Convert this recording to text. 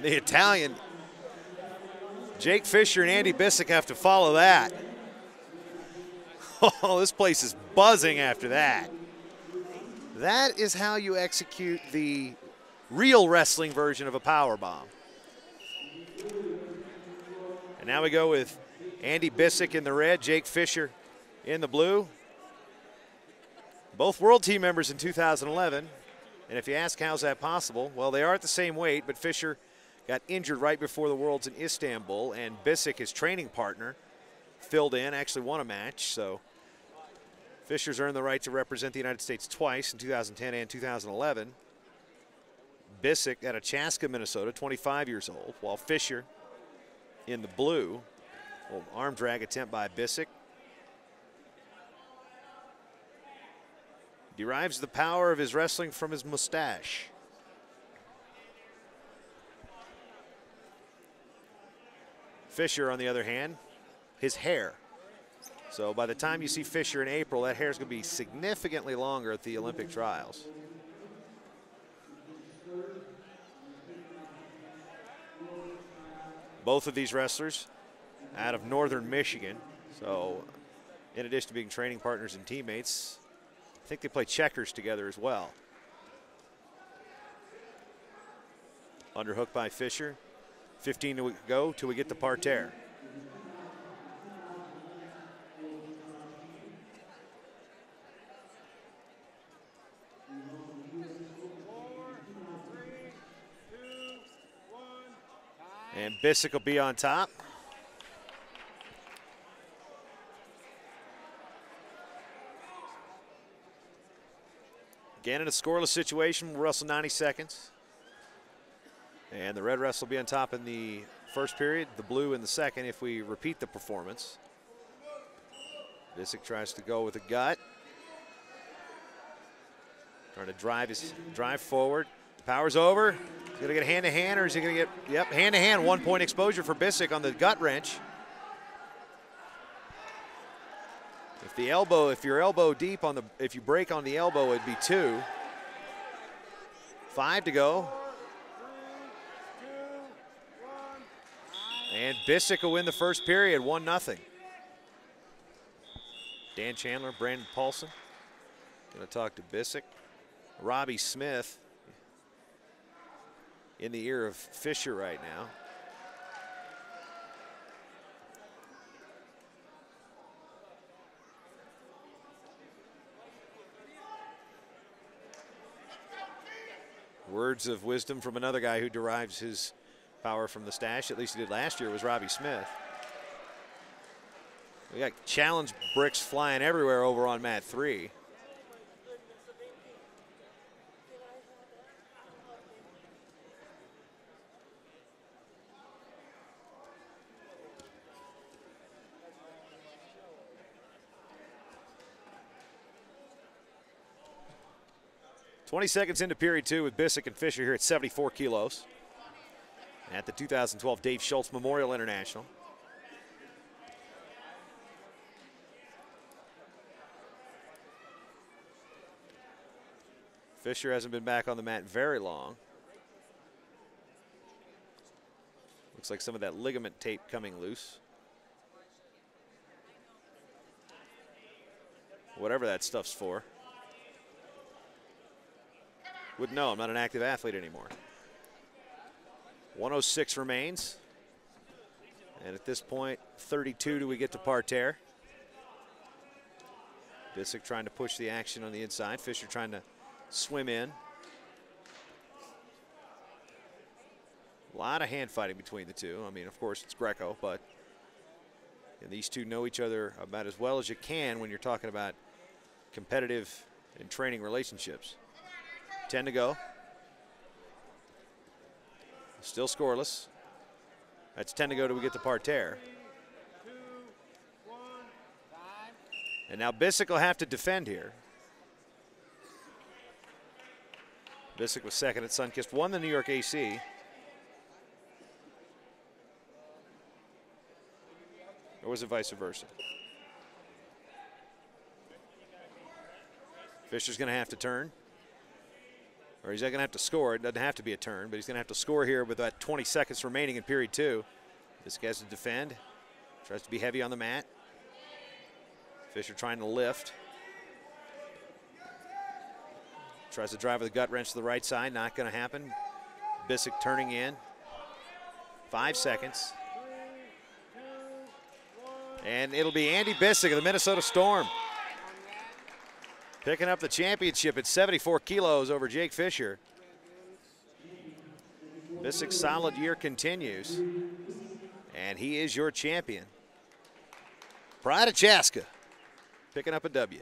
The Italian. Jake Fisher and Andy Bisek have to follow that. Oh, this place is buzzing after that. That is how you execute the real wrestling version of a power bomb. And now we go with Andy Bisek in the red, Jake Fisher in the blue. Both world team members in 2011. And if you ask how's that possible, well, they are at the same weight, but Fisher got injured right before the Worlds in Istanbul, and Bisek, his training partner, filled in, actually won a match. So Fisher's earned the right to represent the United States twice in 2010 and 2011. Bisek out of Chaska, Minnesota, 25 years old, while Fisher in the blue. Well, arm drag attempt by Bisek. Derives the power of his wrestling from his mustache. Fisher, on the other hand, his hair. So by the time you see Fisher in April, that hair is going to be significantly longer at the Olympic trials. Both of these wrestlers out of northern Michigan. So in addition to being training partners and teammates, I think they play checkers together as well. Underhook by Fisher. 15 to go till we get to parterre. And Bisek will be on top. Again, in a scoreless situation, we'll wrestle 90 seconds. And the red wrestler will be on top in the first period, the blue in the second if we repeat the performance. Bisek tries to go with a gut. Trying to drive forward. Power's over. He's going to get hand-to-hand, or is he going to get, yep, hand-to-hand. 1 point exposure for Bisek on the gut wrench. If you're elbow deep on the, if you break on the elbow, it'd be 2. 5 to go. And Bisek will win the first period, 1-0. Dan Chandler, Brandon Paulson. Going to talk to Bisek. Robbie Smith in the ear of Fisher right now. Words of wisdom from another guy who derives his power from the stash, at least he did last year, was Robbie Smith. We got challenge bricks flying everywhere over on mat 3. "20 seconds into period 2 with Bisek and Fisher here at 74 kilos at the 2012 Dave Schultz Memorial International. Fisher hasn't been back on the mat very long. Looks like some of that ligament tape coming loose. Whatever that stuff's for. Wouldn't know, I'm not an active athlete anymore. 106 remains. And at this point, 32 do we get to parterre. Bisek trying to push the action on the inside. Fisher trying to swim in. A lot of hand fighting between the two. I mean, of course, it's Greco, but and these two know each other about as well as you can when you're talking about competitive and training relationships. 10 to go. Still scoreless. That's 10 to go till we get to parterre. And now Bisek will have to defend here. Bisek was second at Sunkist, won the New York AC. Or was it vice versa? Fisher's going to have to turn. or he's going to have to score. It doesn't have to be a turn, but he's going to have to score here with about 20 seconds remaining in period 2. This guy has to defend. Tries to be heavy on the mat. Fisher trying to lift. Tries to drive with a gut wrench to the right side. Not going to happen. Bisek turning in. 5 seconds. And it'll be Andy Bisek of the Minnesota Storm picking up the championship at 74 kilos over Jake Fisher. Bisek's solid year continues, and he is your champion. Pride of Chaska picking up a W.